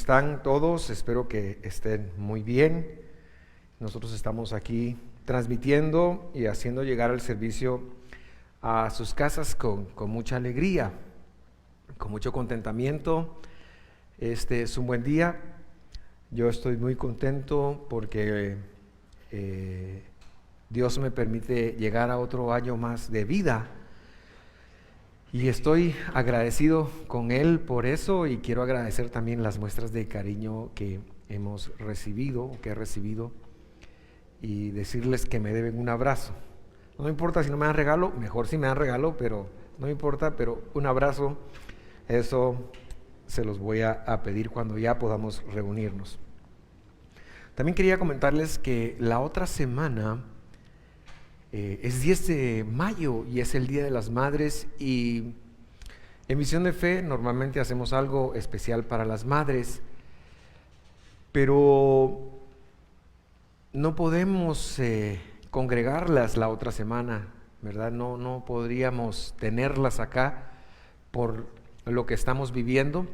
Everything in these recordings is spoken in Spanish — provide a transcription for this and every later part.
están todos? Espero que estén muy bien. Nosotros estamos aquí transmitiendo y haciendo llegar el servicio a sus casas con mucha alegría, con mucho contentamiento. Este es un buen día. Yo estoy muy contento porque Dios me permite llegar a otro año más de vida. Y estoy agradecido con Él por eso, y quiero agradecer también las muestras de cariño que hemos recibido, que he recibido, y decirles que me deben un abrazo. No me importa si no me dan regalo, mejor si me dan regalo, pero no me importa, pero un abrazo, eso se los voy a pedir cuando ya podamos reunirnos. También quería comentarles que la otra semana es 10 de mayo y es el Día de las Madres, y en Visión de Fe normalmente hacemos algo especial para las madres, pero no podemos congregarlas la otra semana, ¿verdad? No podríamos tenerlas acá por lo que estamos viviendo.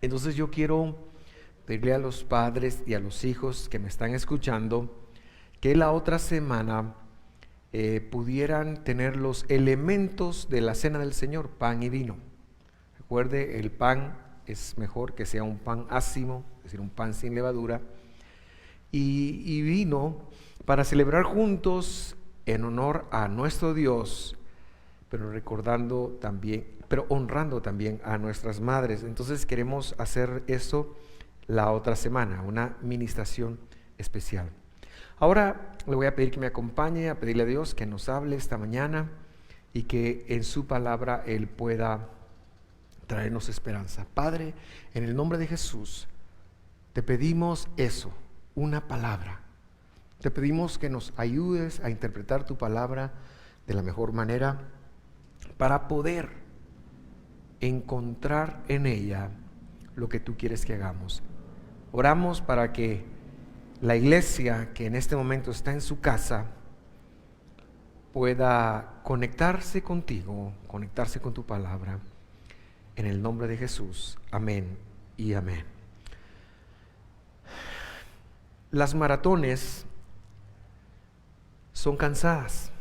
Entonces yo quiero pedirle a los padres y a los hijos que me están escuchando que la otra semana pudieran tener los elementos de la cena del Señor, pan y vino. Recuerde, el pan es mejor que sea un pan ácimo, es decir, un pan sin levadura, y vino para celebrar juntos en honor a nuestro Dios, pero honrando también a nuestras madres. Entonces queremos hacer eso la otra semana, una ministración especial. Ahora le voy a pedir que me acompañe a pedirle a Dios que nos hable esta mañana y que en su palabra Él pueda traernos esperanza. Padre, en el nombre de Jesús, te pedimos eso, una palabra. Te pedimos que nos ayudes a interpretar tu palabra de la mejor manera para poder encontrar en ella lo que tú quieres que hagamos. Oramos para que la iglesia que en este momento está en su casa pueda conectarse contigo, conectarse con tu palabra. En el nombre de Jesús, amén y amén. Las maratones son cansadas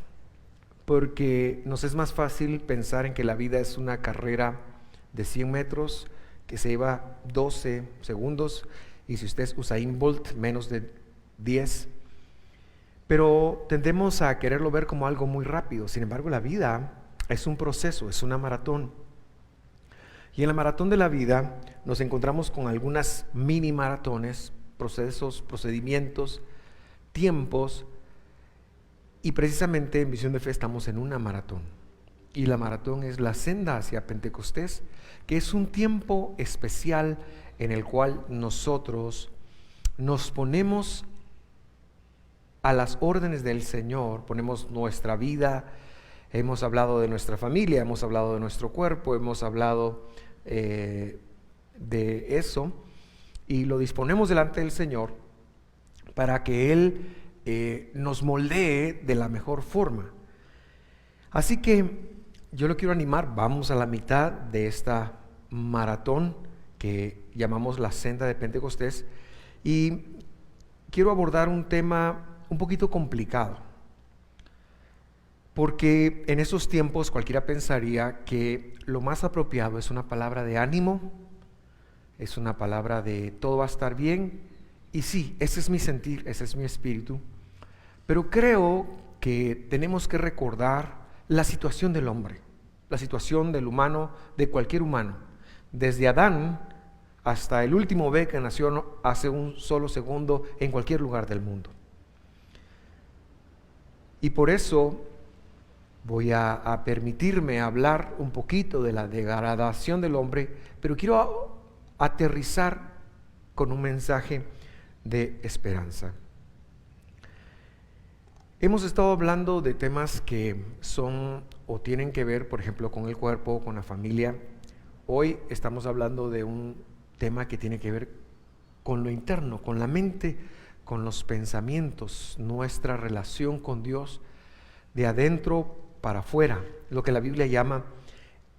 porque nos es más fácil pensar en que la vida es una carrera de 100 metros que se lleva 12 segundos, y si usted es Usain Bolt, menos de 10. Pero tendemos a quererlo ver como algo muy rápido. Sin embargo, la vida es un proceso, es una maratón. Y en la maratón de la vida nos encontramos con algunas mini maratones, procesos, procedimientos, tiempos, y precisamente en Visión de Fe estamos en una maratón. Y la maratón es la senda hacia Pentecostés, que es un tiempo especial en el cual nosotros nos ponemos a las órdenes del Señor, ponemos nuestra vida. Hemos hablado de nuestra familia, hemos hablado de nuestro cuerpo, hemos hablado de eso, y lo disponemos delante del Señor para que Él nos moldee de la mejor forma. Así que yo lo quiero animar, vamos a la mitad de esta maratón que llamamos la senda de Pentecostés, y quiero abordar un tema un poquito complicado, porque en esos tiempos cualquiera pensaría que lo más apropiado es una palabra de ánimo, es una palabra de todo va a estar bien, y sí, ese es mi sentir, ese es mi espíritu, pero creo que tenemos que recordar la situación del hombre, la situación del humano, de cualquier humano, desde Adán hasta el último bebé que nació hace un solo segundo en cualquier lugar del mundo. Y por eso voy a permitirme hablar un poquito de la degradación del hombre, pero quiero aterrizar con un mensaje de esperanza. Hemos estado hablando de temas que son o tienen que ver, por ejemplo, con el cuerpo, con la familia. Hoy estamos hablando de un tema que tiene que ver con lo interno, con la mente, con los pensamientos, nuestra relación con Dios de adentro para afuera, lo que la Biblia llama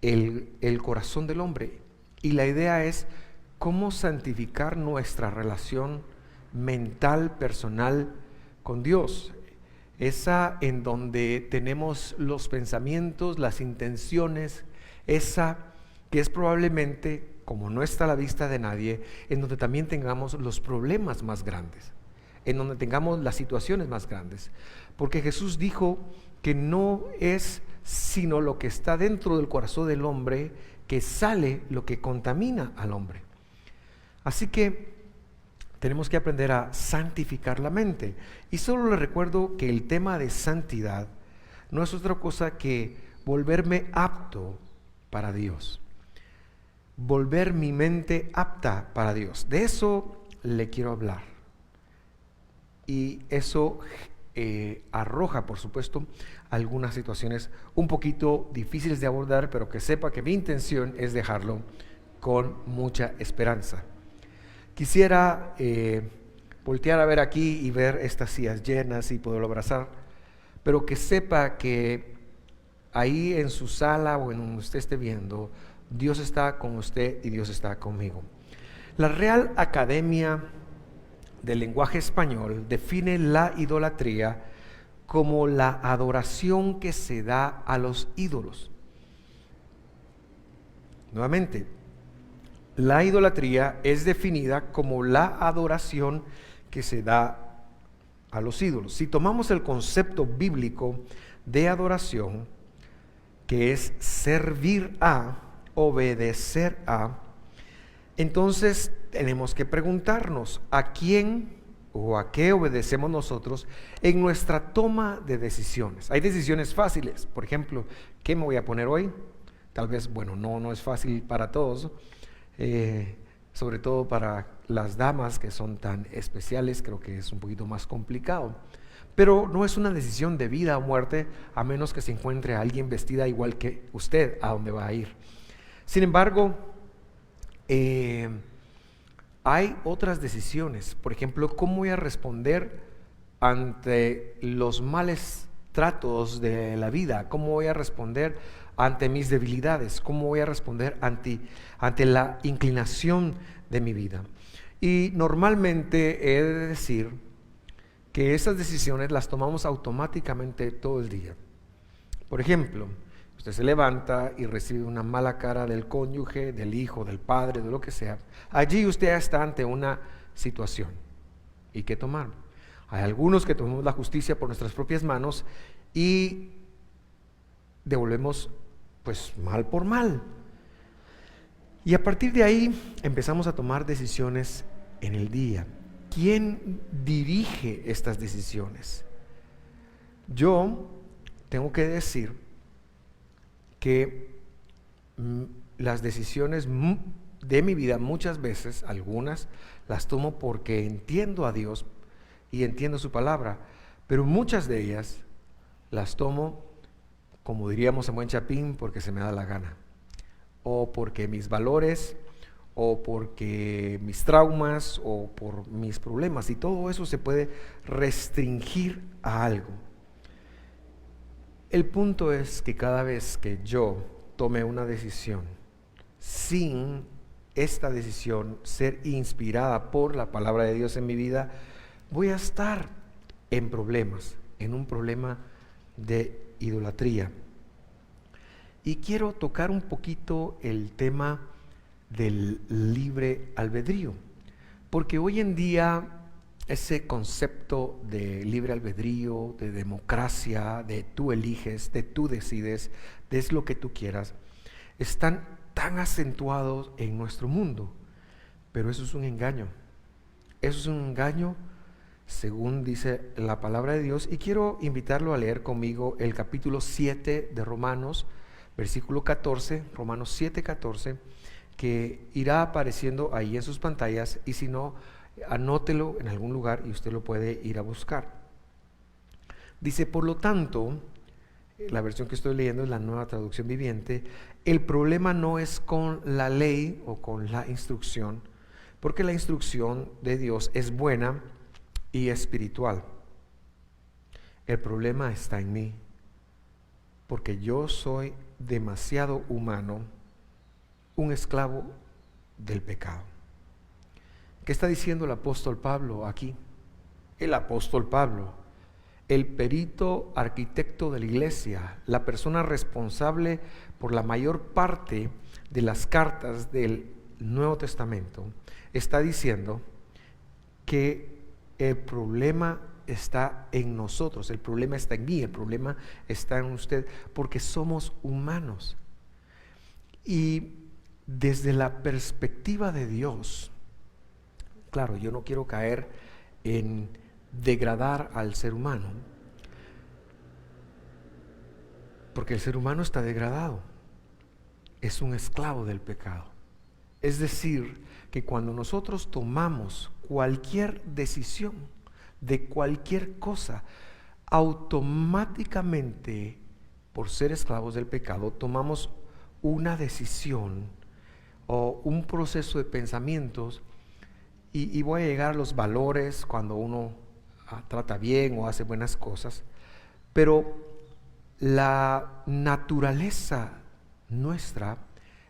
el corazón del hombre. Y la idea es cómo santificar nuestra relación mental, personal con Dios. Esa en donde tenemos los pensamientos, las intenciones, esa que es probablemente, como no está a la vista de nadie, en donde también tengamos los problemas más grandes, en donde tengamos las situaciones más grandes. Porque Jesús dijo que no es sino lo que está dentro del corazón del hombre que sale lo que contamina al hombre. Así que tenemos que aprender a santificar la mente. Y solo les recuerdo que el tema de santidad no es otra cosa que volverme apto para Dios. Volver mi mente apta para Dios. De eso le quiero hablar. Y eso arroja, por supuesto, algunas situaciones un poquito difíciles de abordar, pero que sepa que mi intención es dejarlo con mucha esperanza. Quisiera voltear a ver aquí y ver estas sillas llenas y poderlo abrazar, pero que sepa que ahí en su sala o en donde usted esté viendo, Dios está con usted y Dios está conmigo. La Real Academia del Lenguaje Español define la idolatría como la adoración que se da a los ídolos. Nuevamente, la idolatría es definida como la adoración que se da a los ídolos. Si tomamos el concepto bíblico de adoración, que es servir a, obedecer a, entonces tenemos que preguntarnos a quién o a qué obedecemos nosotros en nuestra toma de decisiones. Hay decisiones fáciles, por ejemplo, ¿qué me voy a poner hoy? Tal vez, bueno, no es fácil para todos, sobre todo para las damas que son tan especiales, creo que es un poquito más complicado. Pero no es una decisión de vida o muerte, a menos que se encuentre a alguien vestida igual que usted a donde va a ir. Sin embargo, hay otras decisiones. Por ejemplo, ¿cómo voy a responder ante los males tratos de la vida? ¿Cómo voy a responder ante mis debilidades? ¿Cómo voy a responder ante la inclinación de mi vida? Y normalmente he de decir que esas decisiones las tomamos automáticamente todo el día. Por ejemplo, usted se levanta y recibe una mala cara del cónyuge, del hijo, del padre, de lo que sea. Allí usted está ante una situación. ¿Y qué tomar? Hay algunos que tomamos la justicia por nuestras propias manos y devolvemos pues mal por mal. Y a partir de ahí empezamos a tomar decisiones en el día. ¿Quién dirige estas decisiones? Yo tengo que decir que las decisiones de mi vida muchas veces, algunas, las tomo porque entiendo a Dios y entiendo su palabra, pero muchas de ellas las tomo, como diríamos en buen chapín, porque se me da la gana, o porque mis valores, o porque mis traumas, o por mis problemas, y todo eso se puede restringir a algo. El punto es que cada vez que yo tome una decisión sin esta decisión ser inspirada por la palabra de Dios en mi vida, voy a estar en problemas, en un problema de idolatría. Y quiero tocar un poquito el tema del libre albedrío, porque hoy en día ese concepto de libre albedrío, de democracia, de tú eliges, de tú decides, de es lo que tú quieras, están tan acentuados en nuestro mundo. Pero eso es un engaño. Eso es un engaño según dice la palabra de Dios. Y quiero invitarlo a leer conmigo el capítulo 7 de Romanos, versículo 14, Romanos 7, 14, que irá apareciendo ahí en sus pantallas, y si no, anótelo en algún lugar y usted lo puede ir a buscar. Dice: por lo tanto, la versión que estoy leyendo es la Nueva Traducción Viviente, el problema no es con la ley o con la instrucción, porque la instrucción de Dios es buena y espiritual. El problema está en mí, porque yo soy demasiado humano, un esclavo del pecado. ¿Qué está diciendo el apóstol Pablo aquí? El apóstol Pablo, el perito arquitecto de la iglesia, la persona responsable por la mayor parte de las cartas del Nuevo Testamento, está diciendo que el problema está en nosotros, el problema está en mí, el problema está en usted, porque somos humanos. Y desde la perspectiva de Dios, claro, yo no quiero caer en degradar al ser humano, porque el ser humano está degradado, es un esclavo del pecado. Es decir, que cuando nosotros tomamos cualquier decisión de cualquier cosa, automáticamente, por ser esclavos del pecado, tomamos una decisión o un proceso de pensamientos, y voy a llegar a los valores cuando uno trata bien o hace buenas cosas, pero la naturaleza nuestra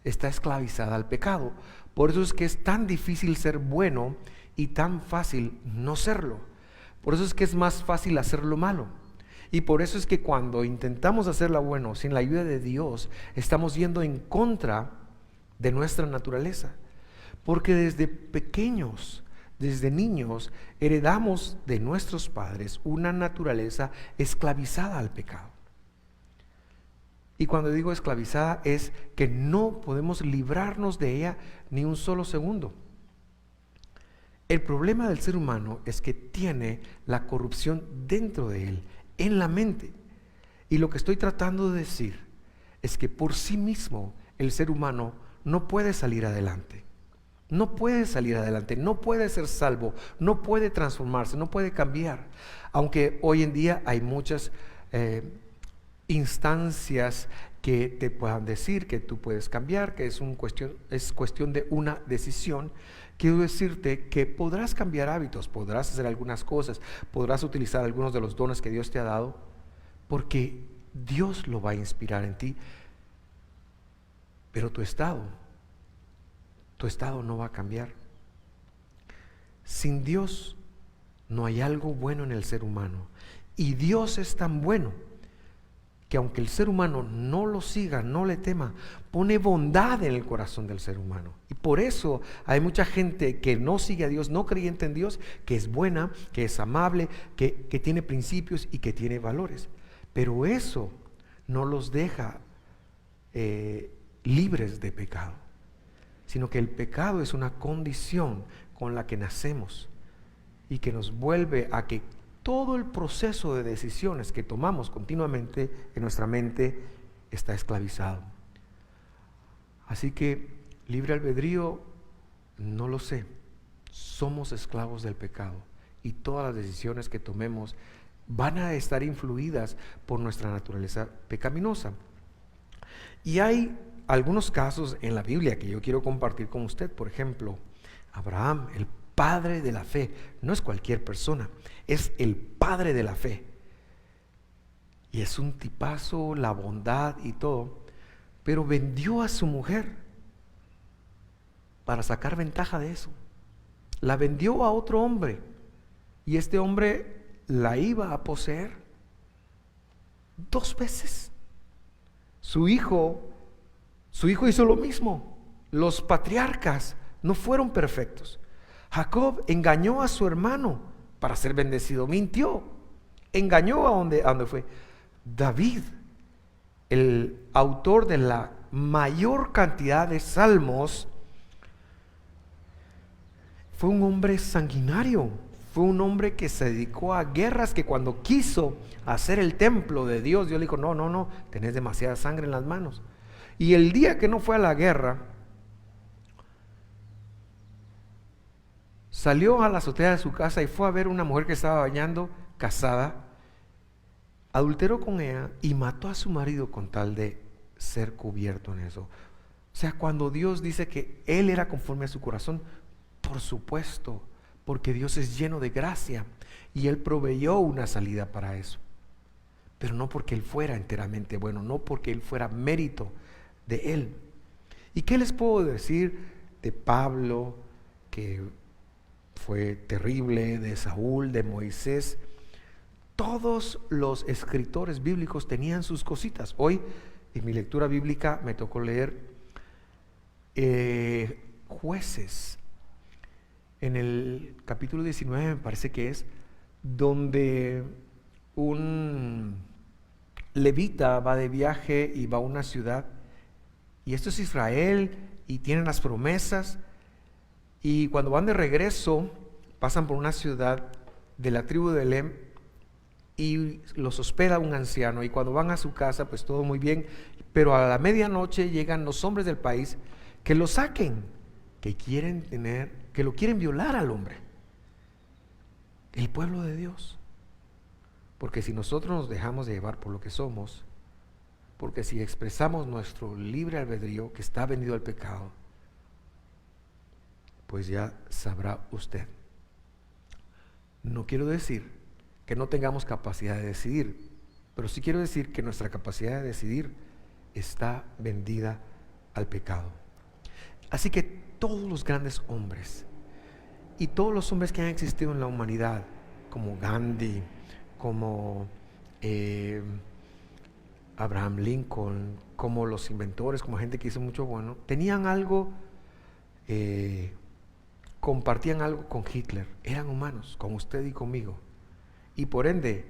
está esclavizada al pecado. Por eso es que es tan difícil ser bueno y tan fácil no serlo. Por eso es que es más fácil hacer lo malo. Y por eso es que cuando intentamos hacer lo bueno sin la ayuda de Dios, estamos yendo en contra de nuestra naturaleza. Porque desde pequeños, desde niños, heredamos de nuestros padres una naturaleza esclavizada al pecado. Y cuando digo esclavizada es que no podemos librarnos de ella ni un solo segundo. El problema del ser humano es que tiene la corrupción dentro de él, en la mente. Y lo que estoy tratando de decir es que por sí mismo el ser humano no puede salir adelante. No puede salir adelante, no puede ser salvo, no puede transformarse, no puede cambiar. Aunque hoy en día hay muchas instancias que te puedan decir que tú puedes cambiar, que es cuestión de una decisión. Quiero decirte que podrás cambiar hábitos, podrás hacer algunas cosas, podrás utilizar algunos de los dones que Dios te ha dado, porque Dios lo va a inspirar en ti. Pero tu estado no va a cambiar. Sin Dios no hay algo bueno en el ser humano. Y Dios es tan bueno que aunque el ser humano no lo siga, no le tema, pone bondad en el corazón del ser humano. Y por eso hay mucha gente que no sigue a Dios, no creyente en Dios, que es buena, que es amable, que tiene principios y que tiene valores. Pero eso no los deja libres de pecado, sino que el pecado es una condición con la que nacemos y que nos vuelve a que todo el proceso de decisiones que tomamos continuamente en nuestra mente está esclavizado. Así que libre albedrío, no lo sé. Somos esclavos del pecado y todas las decisiones que tomemos van a estar influidas por nuestra naturaleza pecaminosa. Y hay algunos casos en la Biblia que yo quiero compartir con usted. Por ejemplo, Abraham, el padre de la fe. No es cualquier persona, es el padre de la fe. Y es un tipazo, la bondad y todo. Pero vendió a su mujer para sacar ventaja de eso. La vendió a otro hombre. Y este hombre la iba a poseer 2 veces. Su hijo hizo lo mismo. Los patriarcas no fueron perfectos. Jacob engañó a su hermano para ser bendecido, mintió, engañó a donde fue. David, el autor de la mayor cantidad de salmos, fue un hombre sanguinario, fue un hombre que se dedicó a guerras, que cuando quiso hacer el templo de Dios, Dios le dijo, no, tenés demasiada sangre en las manos. Y el día que no fue a la guerra, salió a la azotea de su casa y fue a ver una mujer que estaba bañando, casada, adulteró con ella y mató a su marido con tal de ser cubierto en eso. O sea, cuando Dios dice que él era conforme a su corazón, por supuesto, porque Dios es lleno de gracia y él proveyó una salida para eso. Pero no porque él fuera enteramente bueno, no porque él fuera mérito de él. ¿Y qué les puedo decir de Pablo, que fue terrible, de Saúl, de Moisés. Todos los escritores bíblicos tenían sus cositas. Hoy en mi lectura bíblica me tocó leer Jueces, en el capítulo 19 me parece que es, donde un levita va de viaje y va a una ciudad, y esto es Israel y tienen las promesas, y cuando van de regreso pasan por una ciudad de la tribu de Elem y los hospeda un anciano, y cuando van a su casa pues todo muy bien, pero a la medianoche llegan los hombres del país que lo saquen, que lo quieren violar al hombre, el pueblo de Dios. Porque si nosotros nos dejamos de llevar por lo que somos, porque si expresamos nuestro libre albedrío que está vendido al pecado, pues ya sabrá usted. No quiero decir que no tengamos capacidad de decidir, pero sí quiero decir que nuestra capacidad de decidir está vendida al pecado. Así que todos los grandes hombres y todos los hombres que han existido en la humanidad, como Gandhi, como Abraham Lincoln, como los inventores, como gente que hizo mucho bueno, tenían algo, compartían algo con Hitler. Eran humanos, con usted y conmigo, y por ende,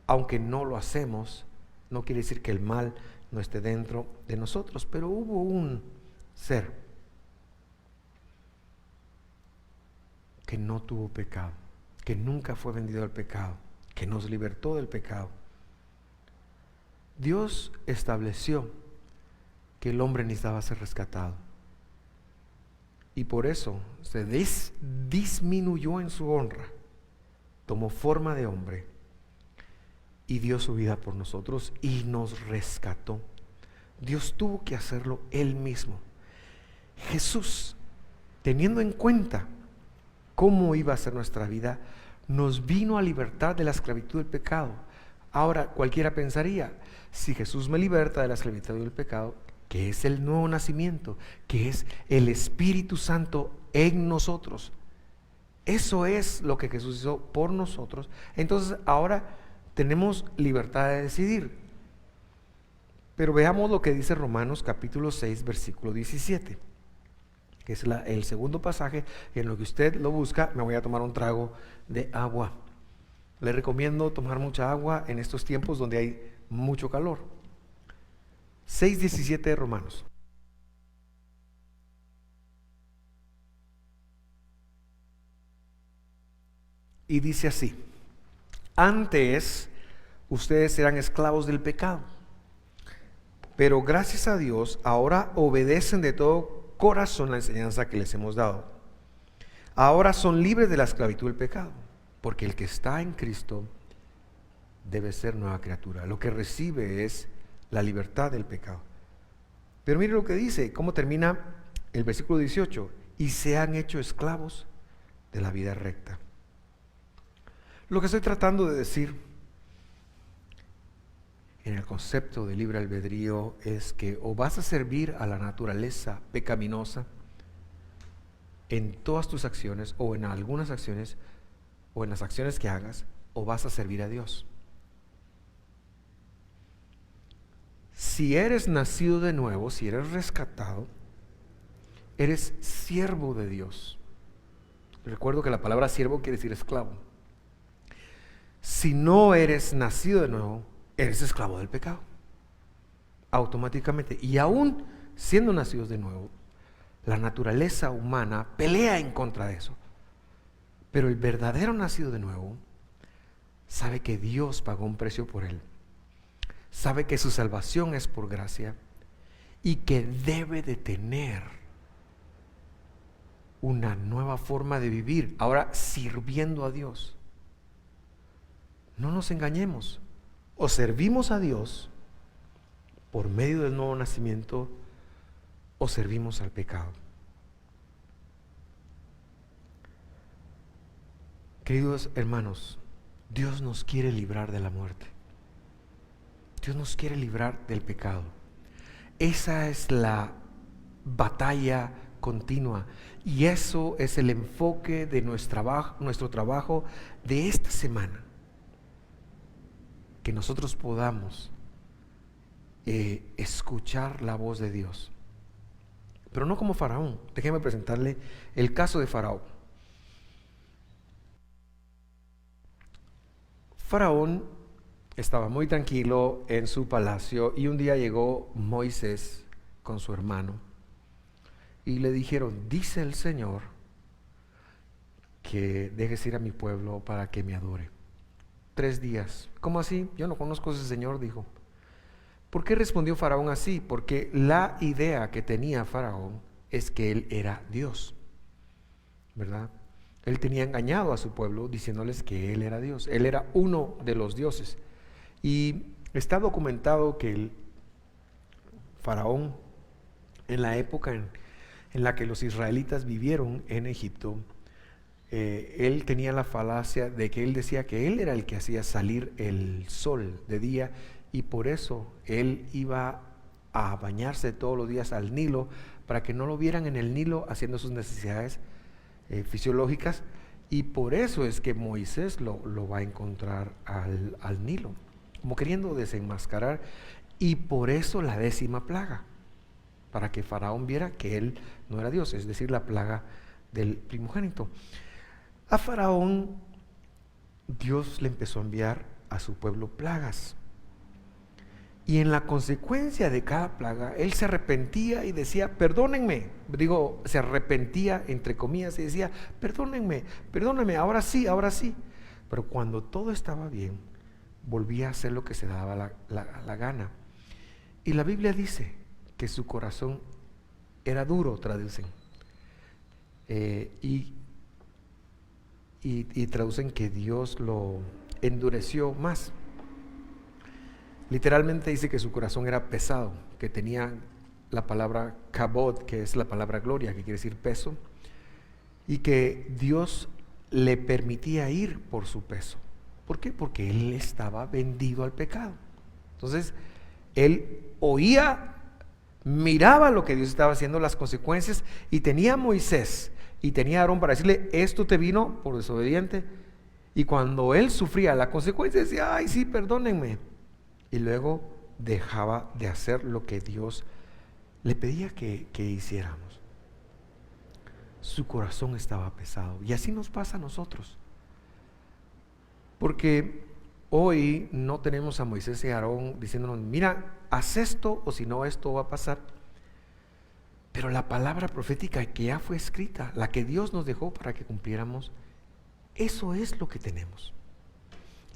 aunque no lo hacemos, no quiere decir que el mal no esté dentro de nosotros. Pero hubo un ser que no tuvo pecado, que nunca fue vendido al pecado, que nos libertó del pecado. Dios estableció que el hombre necesitaba ser rescatado, y por eso se disminuyó en su honra, tomó forma de hombre y dio su vida por nosotros y nos rescató. Dios tuvo que hacerlo Él mismo. Jesús, teniendo en cuenta cómo iba a ser nuestra vida, nos vino a libertar de la esclavitud del pecado. Ahora cualquiera pensaría, si Jesús me liberta de la esclavitud del pecado, que es el nuevo nacimiento, que es el Espíritu Santo en nosotros, eso es lo que Jesús hizo por nosotros, entonces ahora tenemos libertad de decidir. Pero veamos lo que dice Romanos capítulo 6 versículo 17, que es el segundo pasaje. En lo que usted lo busca, me voy a tomar un trago de agua. Le recomiendo tomar mucha agua en estos tiempos donde hay mucho calor. 6:17 de Romanos. Y dice así: antes ustedes eran esclavos del pecado, pero gracias a Dios ahora obedecen de todo corazón la enseñanza que les hemos dado. Ahora son libres de la esclavitud del pecado, porque el que está en Cristo debe ser nueva criatura. Lo que recibe es la libertad del pecado. Pero mire lo que dice, cómo termina el versículo 18: y se han hecho esclavos de la vida recta. Lo que estoy tratando de decir en el concepto de libre albedrío es que o vas a servir a la naturaleza pecaminosa en todas tus acciones, o en algunas acciones, o en las acciones que hagas, o vas a servir a Dios. Si eres nacido de nuevo, si eres rescatado, eres siervo de Dios. Recuerdo que la palabra siervo quiere decir esclavo. Si no eres nacido de nuevo, eres esclavo del pecado, automáticamente. Y aún siendo nacidos de nuevo, la naturaleza humana pelea en contra de eso. Pero el verdadero nacido de nuevo sabe que Dios pagó un precio por él, sabe que su salvación es por gracia y que debe de tener una nueva forma de vivir, ahora sirviendo a Dios. No nos engañemos, o servimos a Dios por medio del nuevo nacimiento, o servimos al pecado. Queridos hermanos, Dios nos quiere librar de la muerte. Dios nos quiere librar del pecado. Esa es la batalla continua. Y eso es el enfoque de nuestro trabajo de esta semana. Que nosotros podamos escuchar la voz de Dios. Pero no como Faraón. Déjeme presentarle el caso de Faraón. Faraón estaba muy tranquilo en su palacio y un día llegó Moisés con su hermano y le dijeron: dice el Señor que dejes ir a mi pueblo para que me adore. 3 días. ¿Cómo así? Yo no conozco a ese Señor, dijo. ¿Por qué respondió Faraón así? Porque la idea que tenía Faraón es que él era Dios, ¿verdad? Él tenía engañado a su pueblo diciéndoles que él era Dios. Él era uno de los dioses. Y está documentado que el Faraón, en la época en la que los israelitas vivieron en Egipto, él tenía la falacia de que él decía que él era el que hacía salir el sol de día, y por eso él iba a bañarse todos los días al Nilo, para que no lo vieran en el Nilo haciendo sus necesidades fisiológicas. Y por eso es que Moisés lo va a encontrar al Nilo, como queriendo desenmascarar. Y por eso la 10ª plaga, para que Faraón viera que él no era Dios, es decir, la plaga del primogénito. A Faraón Dios le empezó a enviar a su pueblo plagas. Y en la consecuencia de cada plaga, él se arrepentía y decía: perdónenme. Se arrepentía entre comillas y decía: perdónenme, ahora sí. Pero cuando todo estaba bien, volvía a hacer lo que se daba la gana. Y la Biblia dice que su corazón era duro, traducen. Y traducen que Dios lo endureció más. Literalmente dice que su corazón era pesado, que tenía la palabra kabod, que es la palabra gloria, que quiere decir peso, y que Dios le permitía ir por su peso. ¿Por qué? Porque él estaba vendido al pecado. Entonces, él oía, miraba lo que Dios estaba haciendo, las consecuencias, y tenía a Moisés y tenía a Aarón para decirle: esto te vino por desobediente. Y cuando él sufría la consecuencia, decía: ay, sí, perdónenme. Y luego dejaba de hacer lo que Dios le pedía que hiciéramos. Su corazón estaba pesado. Y así nos pasa a nosotros. Porque hoy no tenemos a Moisés y a Aarón diciéndonos: mira, haz esto o si no esto va a pasar. Pero la palabra profética que ya fue escrita, la que Dios nos dejó para que cumpliéramos, eso es lo que tenemos.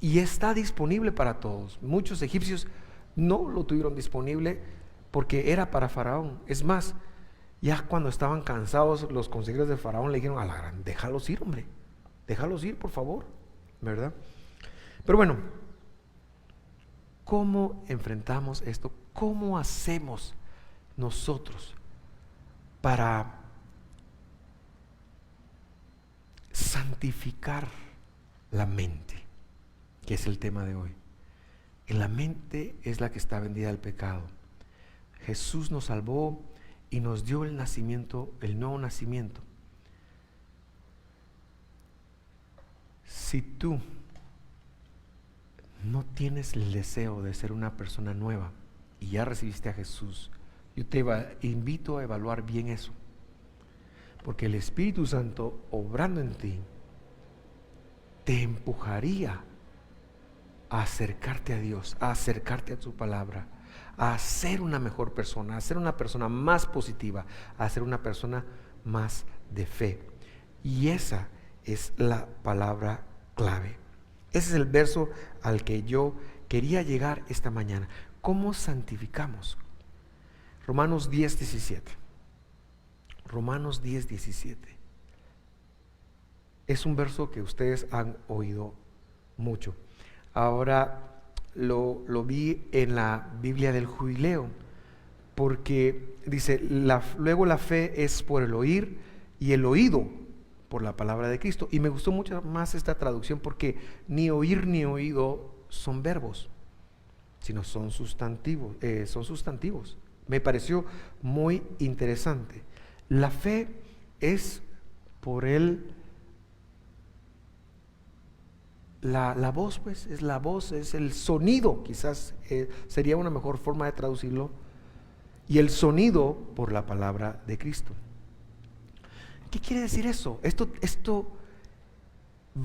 Y está disponible para todos. Muchos egipcios no lo tuvieron disponible porque era para Faraón. Es más, ya cuando estaban cansados, los consejeros de Faraón le dijeron: a la gran, déjalos ir, hombre, déjalos ir, por favor, ¿verdad? Pero bueno, ¿cómo enfrentamos esto? ¿Cómo hacemos nosotros para santificar la mente? Que es el tema de hoy. En la mente es la que está vendida al pecado. Jesús nos salvó y nos dio el nacimiento, el nuevo nacimiento. Si tú no tienes el deseo de ser una persona nueva y ya recibiste a Jesús, yo te invito a evaluar bien eso, porque el Espíritu Santo obrando en ti te empujaría a acercarte a Dios, a acercarte a su palabra, a ser una mejor persona, a ser una persona más positiva, a ser una persona más de fe. Y esa es la palabra clave. Ese es el verso al que yo quería llegar esta mañana. ¿Cómo santificamos? Romanos 10:17. Romanos 10:17. Es un verso que ustedes han oído mucho. Ahora lo vi en la Biblia del Jubileo, porque dice: luego la fe es por el oír y el oído por la palabra de Cristo. Y me gustó mucho más esta traducción, porque ni oír ni oído son verbos, sino son sustantivos. Me pareció muy interesante. La fe es por él, la voz, pues, es la voz, es el sonido, quizás sería una mejor forma de traducirlo, y el sonido por la palabra de Cristo. ¿Qué quiere decir eso? Esto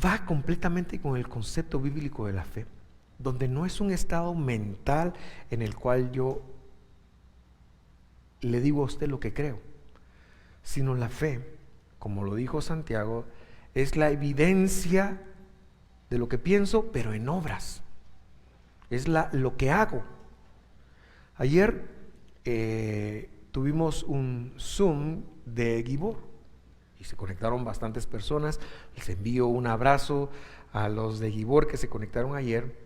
va completamente con el concepto bíblico de la fe, donde no es un estado mental en el cual yo le digo a usted lo que creo, sino la fe, como lo dijo Santiago, es la evidencia de lo que pienso, pero en obras. Es lo que hago. Ayer tuvimos un Zoom de Gibor y se conectaron bastantes personas. Les envío un abrazo a los de Gibor que se conectaron ayer,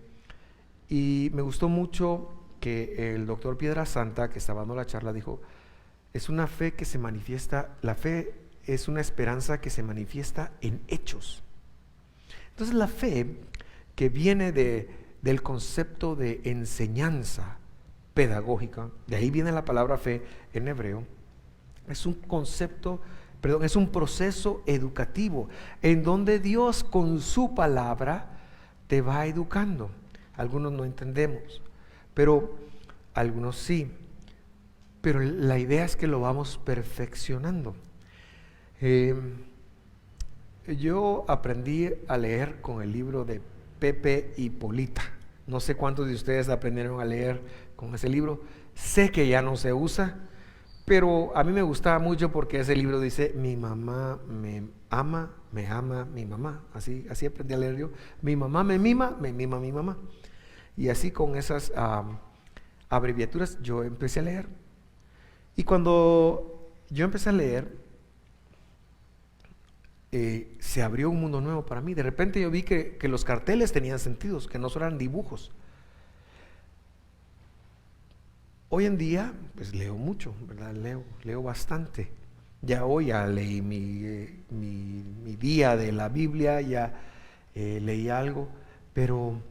y me gustó mucho que el doctor Piedra Santa, que estaba dando la charla, dijo: es una fe que se manifiesta, la fe es una esperanza que se manifiesta en hechos. Entonces la fe, que viene del concepto de enseñanza pedagógica, de ahí viene la palabra fe en hebreo, es un proceso educativo en donde Dios con su palabra te va educando. Algunos no entendemos, pero algunos sí. Pero la idea es que lo vamos perfeccionando. Yo aprendí a leer con el libro de Pepe y Polita. No sé cuántos de ustedes aprendieron a leer con ese libro. Sé que ya no se usa, pero a mí me gustaba mucho porque ese libro dice: mi mamá me ama mi mamá. Así aprendí a leer yo. Mi mamá me mima mi mamá. Y así con esas abreviaturas yo empecé a leer. Y cuando yo empecé a leer, se abrió un mundo nuevo para mí. De repente yo vi que los carteles tenían sentidos, que no solo eran dibujos. Hoy en día, pues leo mucho, ¿verdad? Leo bastante. Ya hoy ya leí mi día de la Biblia, ya leí algo, pero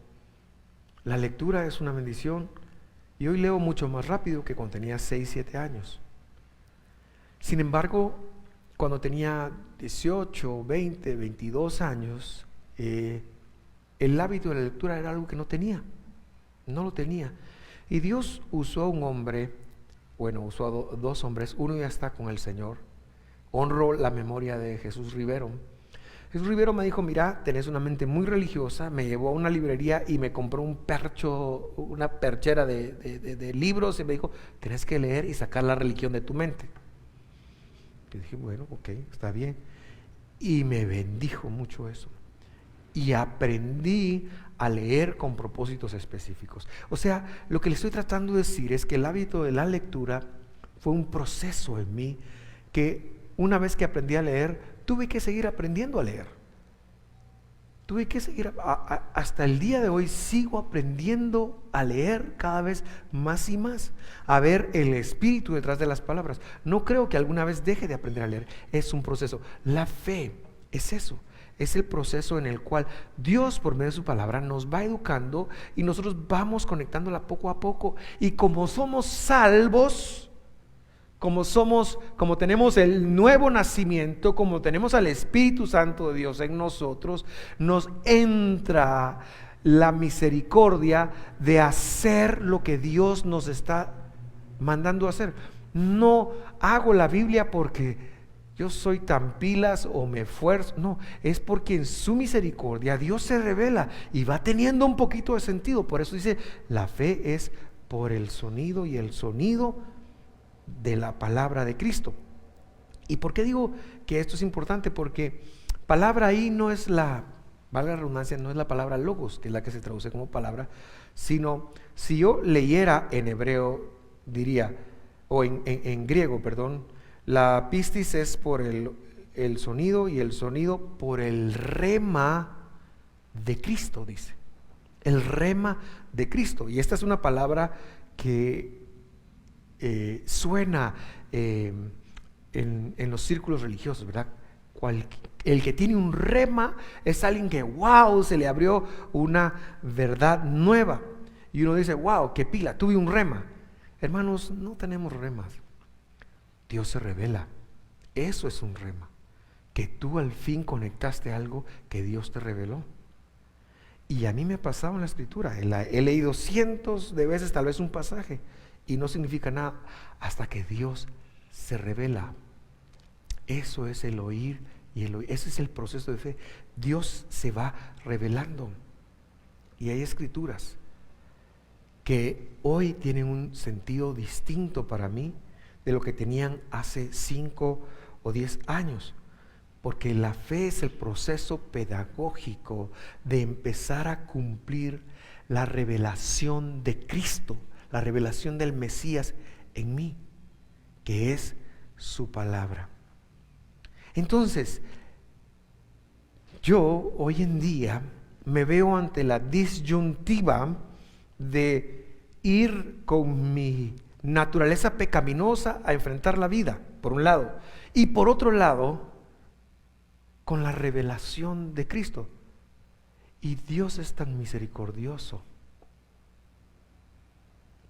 la lectura es una bendición. Y hoy leo mucho más rápido que cuando tenía 6, 7 años. Sin embargo, cuando tenía 18, 20, 22 años, el hábito de la lectura era algo que no lo tenía. Y Dios usó a un hombre, usó a dos hombres, uno ya está con el Señor. Honro la memoria de Jesús Rivero. Jesús Rivero me dijo: mira, tenés una mente muy religiosa. Me llevó a una librería y me compró una perchera de libros, y me dijo: tenés que leer y sacar la religión de tu mente. Y dije: bueno, ok, está bien. Y me bendijo mucho eso. Y aprendí a leer con propósitos específicos. O sea, lo que le estoy tratando de decir es que el hábito de la lectura fue un proceso en mí, que una vez que aprendí a leer, tuve que seguir aprendiendo a leer. Tuve que seguir, hasta el día de hoy sigo aprendiendo a leer cada vez más y más, a ver el espíritu detrás de las palabras. No creo que alguna vez deje de aprender a leer, es un proceso. La fe es eso, es el proceso en el cual Dios, por medio de su palabra, nos va educando y nosotros vamos conectándola poco a poco. Y como somos salvos, como tenemos el nuevo nacimiento, como tenemos al Espíritu Santo de Dios en nosotros, nos entra la misericordia de hacer lo que Dios nos está mandando a hacer. No hago la Biblia porque yo soy tan pilas o me esfuerzo, no, es porque en su misericordia Dios se revela y va teniendo un poquito de sentido. Por eso dice: la fe es por el sonido, y el sonido de la palabra de Cristo. ¿Y por qué digo que esto es importante? Porque palabra ahí no es valga la redundancia, no es la palabra logos, que es la que se traduce como palabra, sino, si yo leyera en hebreo, diría, o en griego, perdón, la pistis es por el sonido, y el sonido por el rema de Cristo, dice. El rema de Cristo. Y esta es una palabra que suena en los círculos religiosos, ¿verdad? El que tiene un rema es alguien que, wow, se le abrió una verdad nueva. Y uno dice: wow, qué pila, tuve un rema. Hermanos, no tenemos remas. Dios se revela. Eso es un rema, que tú al fin conectaste algo que Dios te reveló. Y a mí me ha pasado en la Escritura, he leído cientos de veces tal vez un pasaje y no significa nada hasta que Dios se revela. Eso es el oír y el oír. Ese es el proceso de fe. Dios se va revelando. Y hay escrituras que hoy tienen un sentido distinto para mí de lo que tenían hace 5 o 10 años. Porque la fe es el proceso pedagógico de empezar a cumplir la revelación de Cristo, la revelación del Mesías en mí, que es su palabra. Entonces, yo hoy en día me veo ante la disyuntiva de ir con mi naturaleza pecaminosa a enfrentar la vida, por un lado, y por otro lado, con la revelación de Cristo. Y Dios es tan misericordioso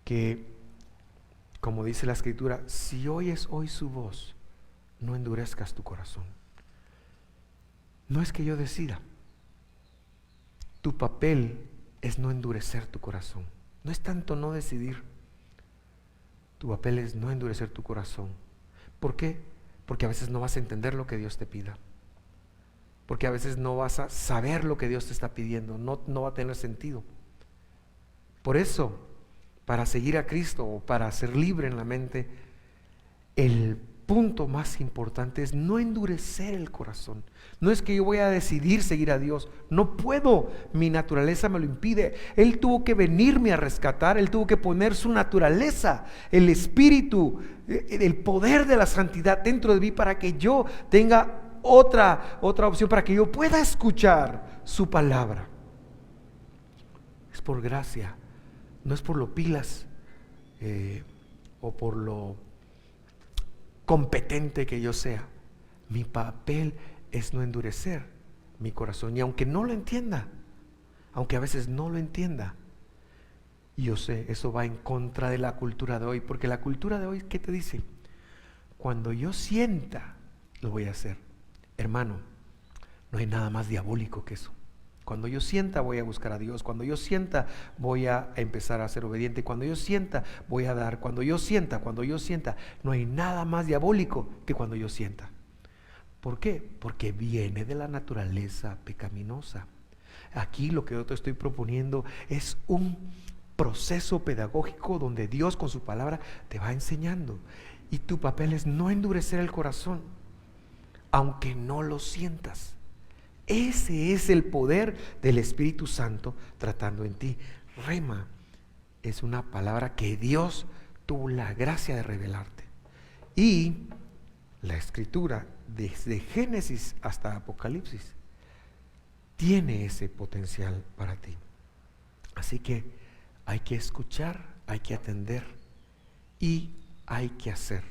que, como dice la Escritura, si oyes hoy su voz, no endurezcas tu corazón. No es que yo decida. Tu papel es no endurecer tu corazón. No es tanto no decidir. Tu papel es no endurecer tu corazón. ¿Por qué? Porque a veces no vas a entender lo que Dios te pida. Porque a veces no vas a saber lo que Dios te está pidiendo. No va a tener sentido. Por eso, para seguir a Cristo o para ser libre en la mente, el punto más importante es no endurecer el corazón. No es que yo voy a decidir seguir a Dios, no puedo, mi naturaleza me lo impide. Él tuvo que venirme a rescatar, Él tuvo que poner su naturaleza, el espíritu, el poder de la santidad dentro de mí para que yo tenga otra opción, para que yo pueda escuchar su palabra. Es por gracia, no es por lo pilas o por lo competente que yo sea. Mi papel es no endurecer mi corazón, y aunque no lo entienda, aunque a veces no lo entienda, yo sé, eso va en contra de la cultura de hoy, porque la cultura de hoy, ¿qué te dice? Cuando yo sienta, lo voy a hacer. Hermano, no hay nada más diabólico que eso. Cuando yo sienta, voy a buscar a Dios. Cuando yo sienta, voy a empezar a ser obediente. Cuando yo sienta, voy a dar. Cuando yo sienta, no hay nada más diabólico que cuando yo sienta. ¿Por qué? Porque viene de la naturaleza pecaminosa. Aquí lo que yo te estoy proponiendo es un proceso pedagógico donde Dios con su palabra te va enseñando. Y tu papel es no endurecer el corazón, aunque no lo sientas. Ese es el poder del Espíritu Santo tratando en ti. Rema es una palabra que Dios tuvo la gracia de revelarte. Y la Escritura, desde Génesis hasta Apocalipsis, tiene ese potencial para ti. Así que hay que escuchar, hay que atender y hay que hacer.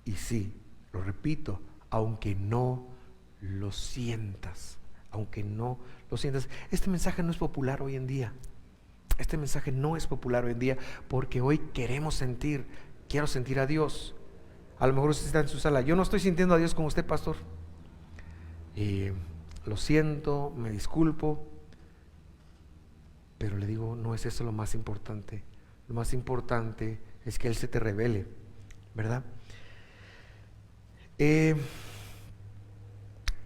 Y sí, lo repito, aunque no lo sientas, aunque no lo sientas. Este mensaje no es popular hoy en día. Este mensaje no es popular hoy en día porque hoy quiero sentir a Dios. A lo mejor usted está en su sala, yo no estoy sintiendo a Dios como usted, pastor. Lo siento, me disculpo, pero le digo, no es eso lo más importante. Lo más importante es que Él se te revele, ¿verdad?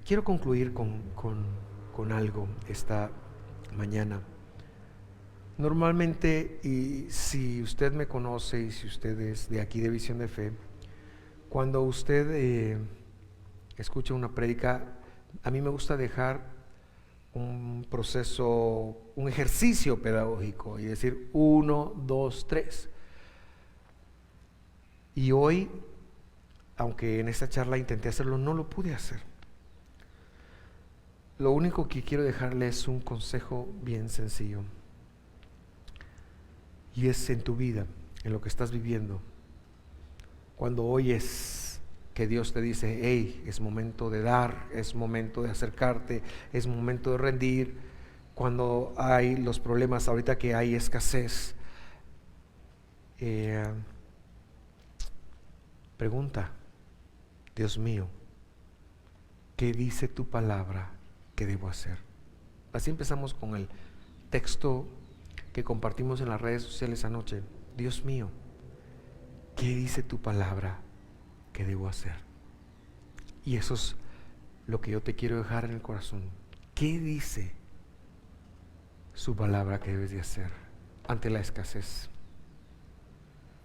Quiero concluir con algo esta mañana. Normalmente, y si usted me conoce y si usted es de aquí de Visión de Fe, cuando usted escucha una prédica, a mí me gusta dejar un proceso, un ejercicio pedagógico y decir 1, 2, 3. Y hoy, aunque en esta charla intenté hacerlo, no lo pude hacer. Lo único que quiero dejarle es un consejo bien sencillo. Y es en tu vida, en lo que estás viviendo. Cuando oyes que Dios te dice, hey, es momento de dar, es momento de acercarte, es momento de rendir. Cuando hay los problemas, ahorita que hay escasez, pregunta, Dios mío, ¿qué dice tu palabra que debo hacer? Así empezamos con el texto que compartimos en las redes sociales anoche. Dios mío, ¿qué dice tu palabra que debo hacer? Y eso es lo que yo te quiero dejar en el corazón. ¿Qué dice su palabra que debes de hacer ante la escasez?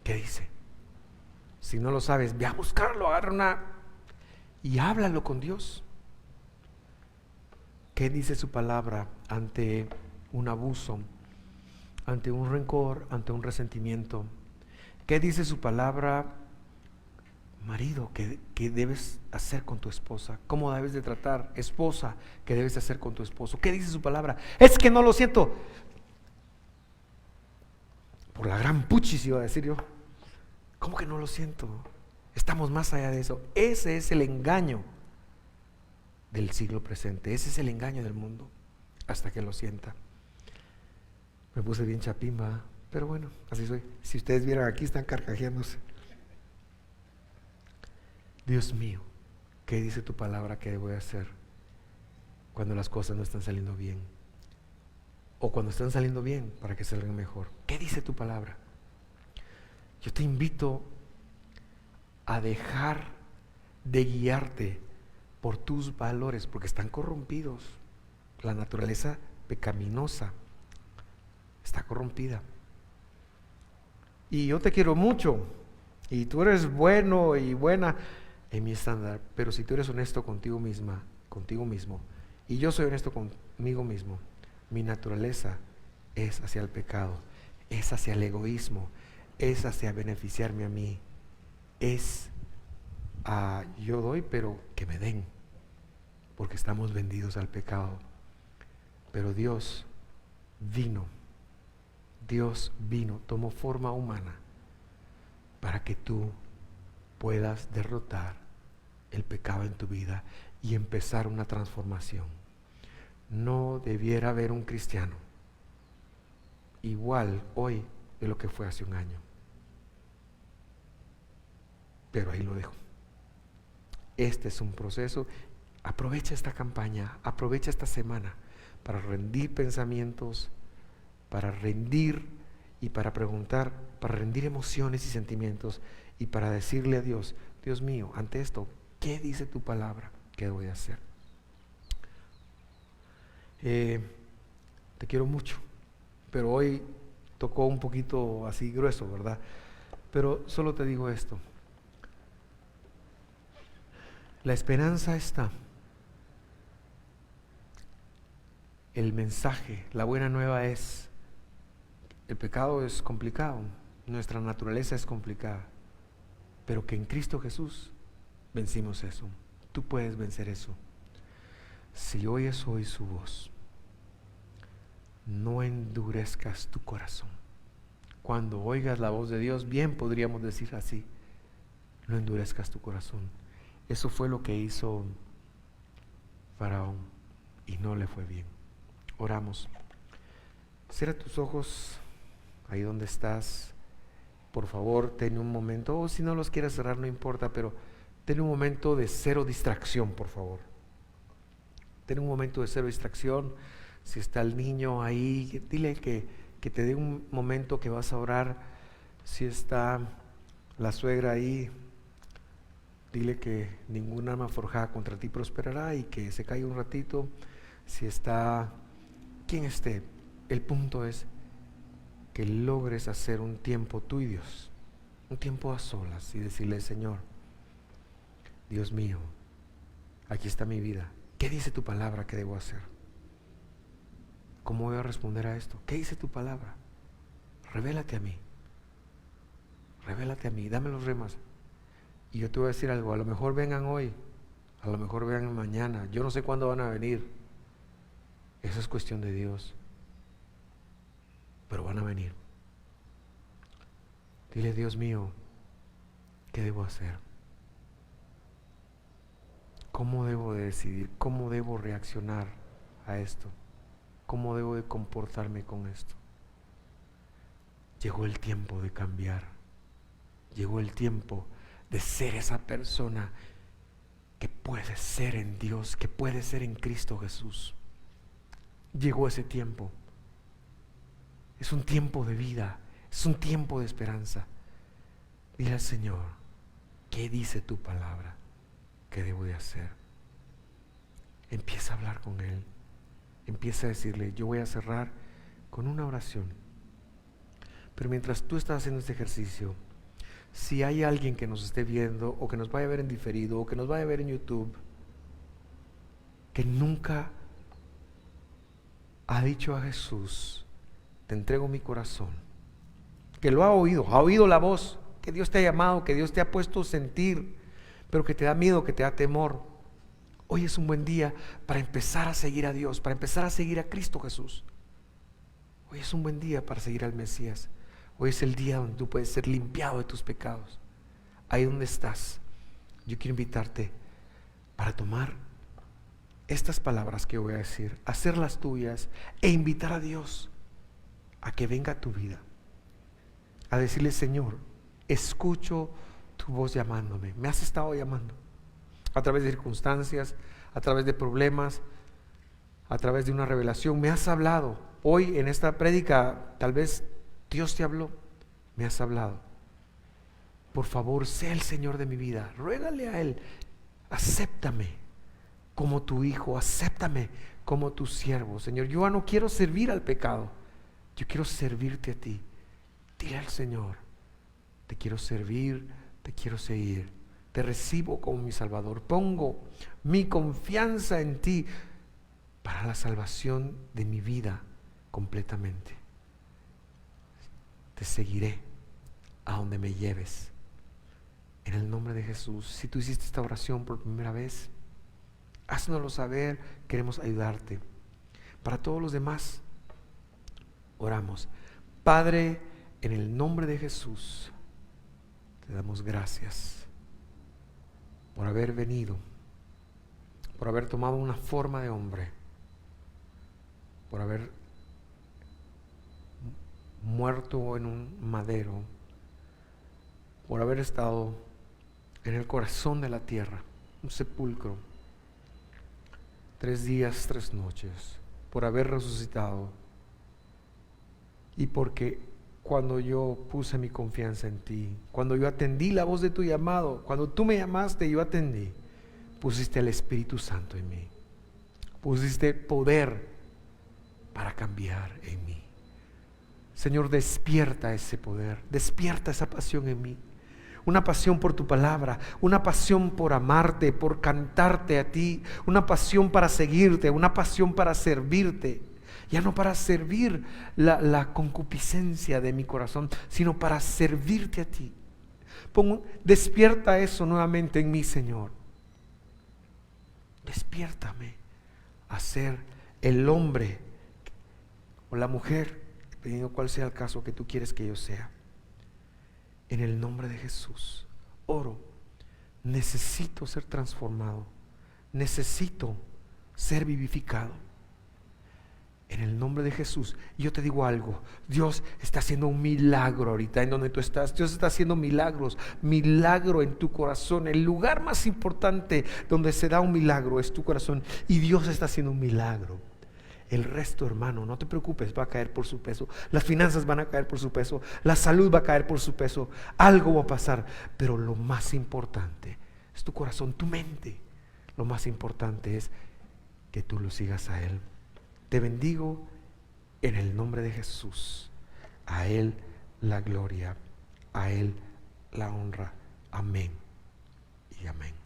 ¿Qué dice? Si no lo sabes, ve a buscarlo, agarra y háblalo con Dios. ¿Qué dice su palabra ante un abuso, ante un rencor, ante un resentimiento? ¿Qué dice su palabra, marido, que debes hacer con tu esposa? ¿Cómo debes de tratar, esposa, que debes hacer con tu esposo? ¿Qué dice su palabra? Es que no lo siento. Por la gran puchis iba a decir yo. ¿Cómo que no lo siento? Estamos más allá de eso. Ese es el engaño del siglo presente. Ese es el engaño del mundo. Hasta que lo sienta. Me puse bien chapimba, pero bueno, así soy. Si ustedes vieran aquí, están carcajeándose. Dios mío, ¿qué dice tu palabra que voy a hacer cuando las cosas no están saliendo bien? O cuando están saliendo bien, para que salgan mejor. ¿Qué dice tu palabra? Yo te invito a dejar de guiarte por tus valores, porque están corrompidos. La naturaleza pecaminosa está corrompida. Y yo te quiero mucho, y tú eres bueno y buena en mi estándar, pero si tú eres honesto contigo misma, contigo mismo, y yo soy honesto conmigo mismo, mi naturaleza es hacia el pecado, es hacia el egoísmo, es hacia beneficiarme a mí, es a yo doy pero que me den, porque estamos vendidos al pecado. Pero Dios vino, tomó forma humana para que tú puedas derrotar el pecado en tu vida y empezar una transformación. No debiera haber un cristiano igual hoy de lo que fue hace un año. Pero ahí lo dejo. Este es un proceso. Aprovecha esta campaña, aprovecha esta semana para rendir pensamientos, para rendir y para preguntar, para rendir emociones y sentimientos y para decirle a Dios, Dios mío, ante esto, ¿qué dice tu palabra que voy a hacer? Te quiero mucho, pero hoy tocó un poquito así grueso, ¿verdad? Pero solo te digo esto. La esperanza está. El mensaje, la buena nueva es, el pecado es complicado, nuestra naturaleza es complicada, pero que en Cristo Jesús vencimos eso. Tú puedes vencer eso. Si oyes hoy su voz, no endurezcas tu corazón. Cuando oigas la voz de Dios, bien podríamos decir así, no endurezcas tu corazón. Eso fue lo que hizo Faraón y no le fue bien. Oramos. Cierra tus ojos ahí donde estás. Por favor, ten un momento, o si no los quieres cerrar no importa, pero ten un momento de cero distracción, por favor. Ten un momento de cero distracción. Si está el niño ahí, dile que te dé un momento que vas a orar. Si está la suegra ahí, dile que ningún arma forjada contra ti prosperará y que se caiga un ratito. Si está quien esté, el punto es que logres hacer un tiempo tú y Dios, un tiempo a solas y decirle, Señor, Dios mío, aquí está mi vida. ¿Qué dice tu palabra que debo hacer? ¿Cómo voy a responder a esto? ¿Qué dice tu palabra? Revélate a mí. Revélate a mí, dame los remas. Y yo te voy a decir algo, a lo mejor vengan hoy, a lo mejor vengan mañana, yo no sé cuándo van a venir. Eso es cuestión de Dios. Pero van a venir. Dile, Dios mío, ¿qué debo hacer? ¿Cómo debo de decidir? ¿Cómo debo reaccionar a esto? ¿Cómo debo de comportarme con esto? Llegó el tiempo de cambiar. Llegó el tiempo de ser esa persona que puede ser en Dios, que puede ser en Cristo Jesús. Llegó ese tiempo. Es un tiempo de vida, es un tiempo de esperanza. Dile al Señor, ¿qué dice tu palabra? ¿Qué debo de hacer? Empieza a hablar con Él. Empieza a decirle, yo voy a cerrar con una oración. Pero mientras tú estás haciendo este ejercicio, si hay alguien que nos esté viendo, o que nos vaya a ver en diferido, o que nos vaya a ver en YouTube, que nunca ha dicho a Jesús, te entrego mi corazón, que lo ha oído la voz, que Dios te ha llamado, que Dios te ha puesto a sentir, pero que te da miedo, que te da temor. Hoy es un buen día para empezar a seguir a Dios, para empezar a seguir a Cristo Jesús. Hoy es un buen día para seguir al Mesías. Hoy es el día donde tú puedes ser limpiado de tus pecados. Ahí donde estás, yo quiero invitarte para tomar estas palabras que voy a decir, hacerlas tuyas e invitar a Dios a que venga a tu vida, a decirle, Señor, escucho tu voz llamándome. Me has estado llamando a través de circunstancias, a través de problemas, a través de una revelación. Me has hablado. Hoy en esta prédica tal vez Dios te habló. Me has hablado. Por favor, sé el Señor de mi vida. Ruégale a Él. Acéptame como tu hijo. Acéptame como tu siervo. Señor, yo no quiero servir al pecado. Yo quiero servirte a ti. Dile al Señor, te quiero servir, te quiero seguir. Te recibo como mi Salvador. Pongo mi confianza en ti para la salvación de mi vida completamente. Te seguiré a donde me lleves. En el nombre de Jesús. Si tú hiciste esta oración por primera vez, háznoslo saber. Queremos ayudarte. Para todos los demás, oramos. Padre, en el nombre de Jesús, te damos gracias por haber venido, por haber tomado una forma de hombre, por haber muerto en un madero, por haber estado en el corazón de la tierra, un sepulcro, 3 días, 3 noches, por haber resucitado, y porque cuando yo puse mi confianza en ti, cuando yo atendí la voz de tu llamado, cuando tú me llamaste, yo atendí, pusiste el Espíritu Santo en mí, pusiste poder para cambiar en mí. Señor, despierta ese poder, despierta esa pasión en mí, una pasión por tu palabra, una pasión por amarte, por cantarte a ti, una pasión para seguirte, una pasión para servirte. Ya no para servir la concupiscencia de mi corazón, sino para servirte a ti. Despierta eso nuevamente en mí, Señor. Despiértame a ser el hombre o la mujer, dependiendo cuál sea el caso que tú quieres que yo sea. En el nombre de Jesús, oro. Necesito ser transformado. Necesito ser vivificado. En el nombre de Jesús. Yo te digo algo, Dios está haciendo un milagro ahorita en donde tú estás. Dios está haciendo milagros, milagro en tu corazón. El lugar más importante donde se da un milagro es tu corazón, y Dios está haciendo un milagro. El resto, hermano, no te preocupes, va a caer por su peso. Las finanzas van a caer por su peso, la salud va a caer por su peso, algo va a pasar. Pero lo más importante es tu corazón, tu mente. Lo más importante es que tú lo sigas a Él. Te bendigo en el nombre de Jesús. A Él la gloria, a Él la honra. Amén y amén.